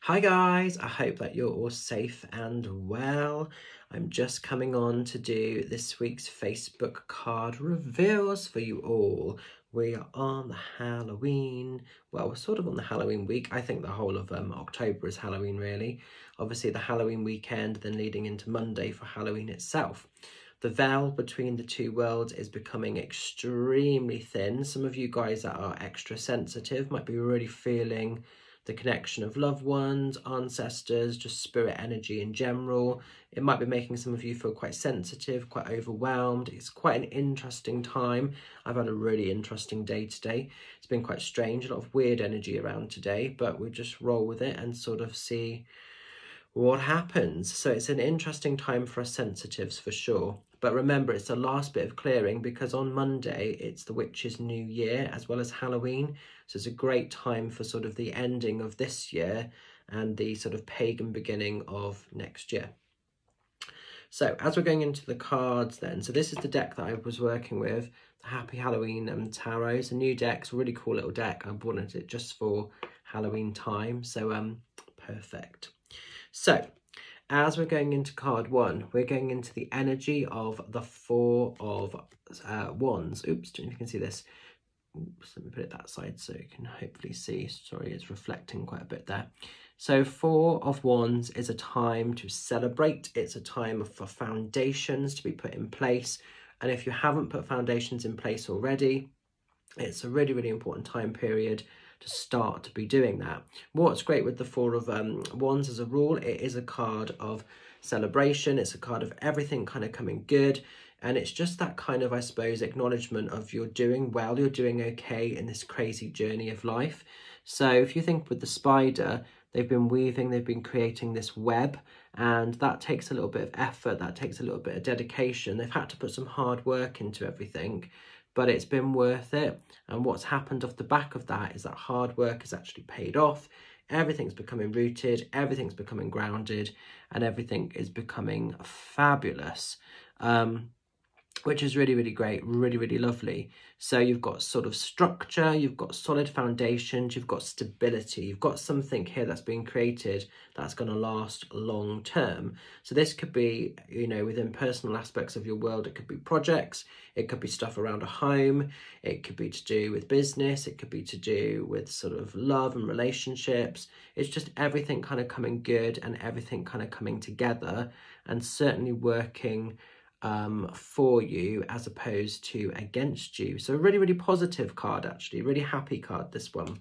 Hi guys, I hope that you're all safe and well. I'm just coming on to do this week's Facebook card reveals for you all. We are on the Halloween, well, we're sort of on the Halloween week. I think the whole of October is Halloween really. Obviously the Halloween weekend, then leading into Monday for Halloween itself. The veil between the two worlds is becoming extremely thin. Some of you guys that are extra sensitive might be really feeling the connection of loved ones, ancestors, just spirit energy in general. It might be making some of you feel quite sensitive, quite overwhelmed. It's quite an interesting time. I've had a really interesting day today. It's been quite strange, a lot of weird energy around today, but we'll just roll with it and sort of see what happens. So it's an interesting time for us sensitives for sure. But remember, it's the last bit of clearing because on Monday, it's the Witch's New Year as well as Halloween. So it's a great time for sort of the ending of this year and the sort of pagan beginning of next year. So as we're going into the cards then, so this is the deck that I was working with, the Happy Halloween Tarot. It's a new deck, it's a really cool little deck. I wanted it just for Halloween time, so perfect. So as we're going into card one, we're going into the energy of the Four of Wands. Oops, don't know if you can see this. Oops, let me put it that side so you can hopefully see. Sorry, it's reflecting quite a bit there. So Four of Wands is a time to celebrate. It's a time for foundations to be put in place. And if you haven't put foundations in place already, it's a really, really important time period to start to be doing that. What's great with the Four of Wands as a rule, it is a card of celebration. It's a card of everything kind of coming good. And it's just that kind of, I suppose, acknowledgement of you're doing well, you're doing okay in this crazy journey of life. So if you think with the spider, they've been weaving, they've been creating this web, and that takes a little bit of effort, that takes a little bit of dedication. They've had to put some hard work into everything, but it's been worth it. And what's happened off the back of that is that hard work has actually paid off. Everything's becoming rooted, everything's becoming grounded, and everything is becoming fabulous. Which is really, really great, really, really lovely. So you've got sort of structure, you've got solid foundations, you've got stability, you've got something here that's being created that's going to last long term. So this could be, you know, within personal aspects of your world, it could be projects, it could be stuff around a home, it could be to do with business, it could be to do with sort of love and relationships. It's just everything kind of coming good and everything kind of coming together and certainly working for you as opposed to against you. So a really, really positive card actually, really happy card, this one.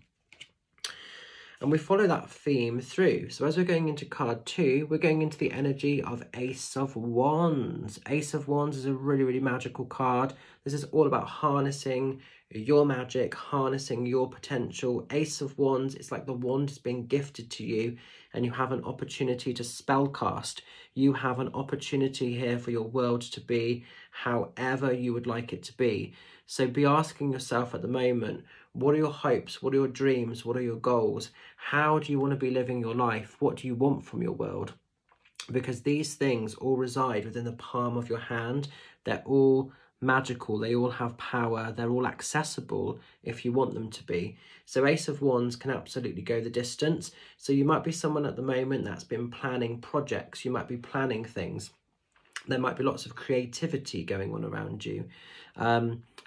And we follow that theme through. So as we're going into card two, we're going into the energy of Ace of Wands. Ace of Wands is a really, really magical card. This is all about harnessing your magic, harnessing your potential. Ace of Wands, it's like the wand is being gifted to you and you have an opportunity to spellcast. You have an opportunity here for your world to be however you would like it to be. So be asking yourself at the moment, what are your hopes? What are your dreams? What are your goals? How do you want to be living your life? What do you want from your world? Because these things all reside within the palm of your hand. They're all magical. They all have power. They're all accessible if you want them to be. So Ace of Wands can absolutely go the distance. So you might be someone at the moment that's been planning projects. You might be planning things. There might be lots of creativity going on around you.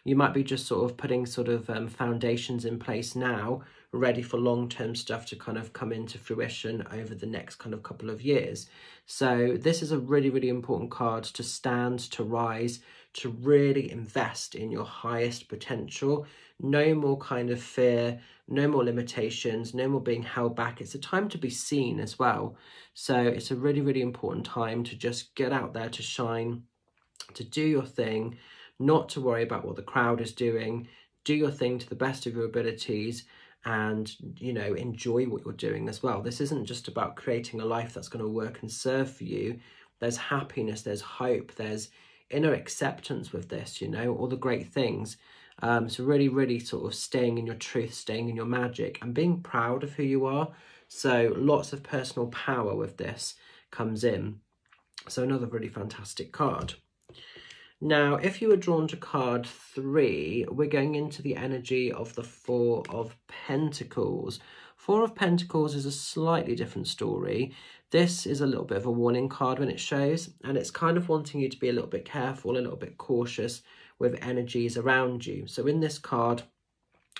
You might be just sort of putting sort of foundations in place now, ready for long-term stuff to kind of come into fruition over the next kind of couple of years. So this is a really, really important card to stand, to rise, to really invest in your highest potential. No more kind of fear, no more limitations, no more being held back. It's a time to be seen as well. So it's a really, really important time to just get out there, to shine, to do your thing, not to worry about what the crowd is doing. Do your thing to the best of your abilities and, you know, enjoy what you're doing as well. This isn't just about creating a life that's going to work and serve for you. There's happiness, there's hope, there's inner acceptance with this, you know, all the great things. So really, really sort of staying in your truth, staying in your magic and being proud of who you are. So lots of personal power with this comes in. So another really fantastic card. Now, if you were drawn to card 3, we're going into the energy of the Four of Pentacles. Four of Pentacles is a slightly different story. This is a little bit of a warning card when it shows, and it's kind of wanting you to be a little bit careful, a little bit cautious with energies around you. So in this card,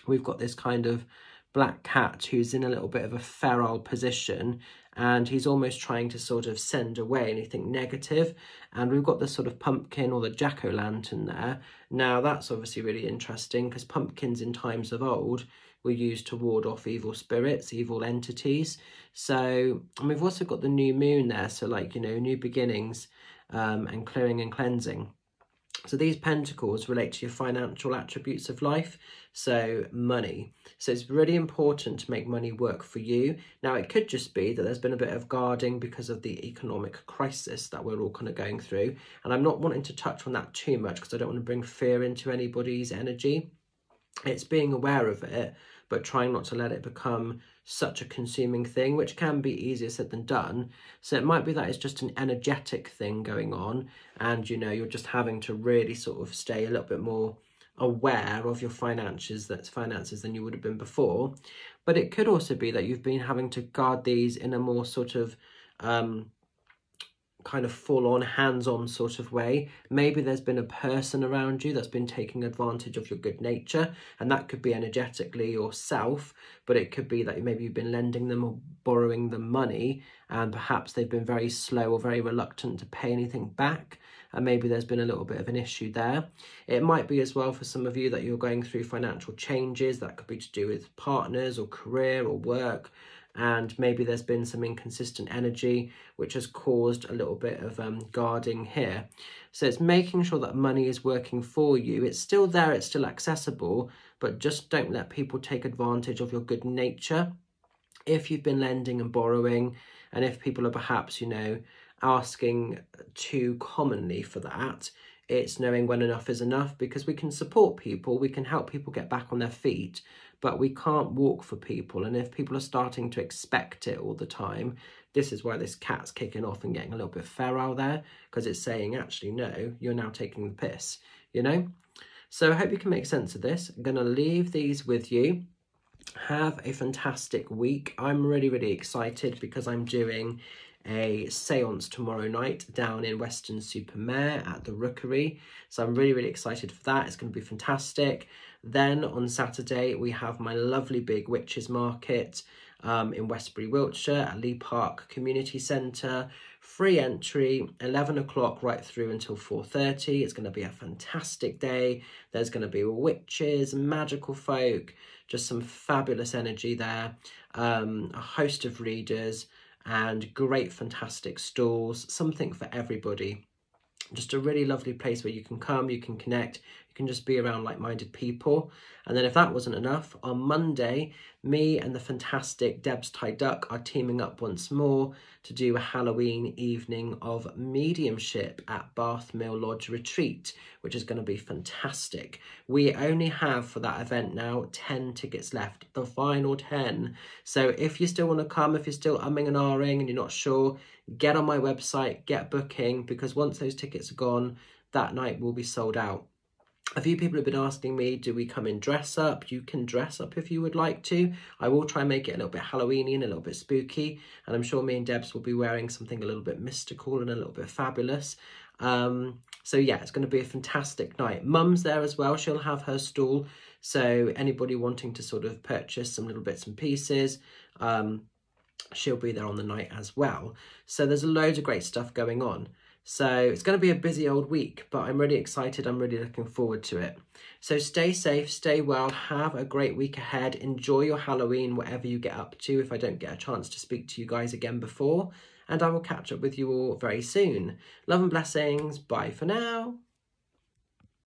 we've got this kind of black cat who's in a little bit of a feral position, and he's almost trying to sort of send away anything negative. And we've got the sort of pumpkin or the jack-o'-lantern there. Now that's obviously really interesting, because pumpkins in times of old were used to ward off evil spirits, evil entities. So, and we've also got the new moon there, so like, you know, new beginnings and clearing and cleansing. So these pentacles relate to your financial attributes of life, so money. So it's really important to make money work for you. Now, it could just be that there's been a bit of guarding because of the economic crisis that we're all kind of going through. And I'm not wanting to touch on that too much because I don't want to bring fear into anybody's energy. It's being aware of it, but trying not to let it become such a consuming thing, which can be easier said than done. So it might be that it's just an energetic thing going on, and you know, you're just having to really sort of stay a little bit more aware of your finances than you would have been before. But it could also be that you've been having to guard these in a more sort of kind of full-on, hands-on sort of way. Maybe there's been a person around you that's been taking advantage of your good nature, and that could be energetically yourself, but it could be that maybe you've been lending them or borrowing them money, and perhaps they've been very slow or very reluctant to pay anything back, and maybe there's been a little bit of an issue there. It might be as well for some of you that you're going through financial changes. That could be to do with partners or career or work, and maybe there's been some inconsistent energy which has caused a little bit of guarding here. So it's making sure that money is working for you. It's still there, it's still accessible, but just don't let people take advantage of your good nature. If you've been lending and borrowing, and if people are perhaps, you know, asking too commonly for that, it's knowing when enough is enough, because we can support people, we can help people get back on their feet, but we can't walk for people. And if people are starting to expect it all the time, this is why this cat's kicking off and getting a little bit feral there, because it's saying, actually, no, you're now taking the piss, you know? So I hope you can make sense of this. I'm going to leave these with you. Have a fantastic week. I'm really, really excited because I'm doing a seance tomorrow night down in Weston-super-Mare at the Rookery. So I'm really, really excited for that. It's going to be fantastic. Then on Saturday, we have my lovely big witches market in Westbury, Wiltshire at Lee Park Community Centre. Free entry, 11 o'clock right through until 4:30. It's going to be a fantastic day. There's going to be witches, magical folk, just some fabulous energy there. A host of readers and great, fantastic stalls, something for everybody. Just a really lovely place where you can come, you can connect, you can just be around like-minded people. And then if that wasn't enough, on Monday, me and the fantastic Debs Ty Duck are teaming up once more to do a Halloween evening of mediumship at Bath Mill Lodge Retreat, which is going to be fantastic. We only have for that event now 10 tickets left, the final 10. So if you still want to come, if you're still umming and ahhing and you're not sure, get on my website, get booking, because once those tickets are gone, that night will be sold out. A few people have been asking me, do we come in dress up? You can dress up if you would like to. I will try and make it a little bit Halloweeny and a little bit spooky. And I'm sure me and Debs will be wearing something a little bit mystical and a little bit fabulous. So yeah, it's going to be a fantastic night. Mum's there as well. She'll have her stall. So anybody wanting to sort of purchase some little bits and pieces, she'll be there on the night as well. So there's loads of great stuff going on. So it's going to be a busy old week, but I'm really excited. I'm really looking forward to it. So stay safe, stay well, have a great week ahead. Enjoy your Halloween, whatever you get up to, if I don't get a chance to speak to you guys again before. And I will catch up with you all very soon. Love and blessings. Bye for now.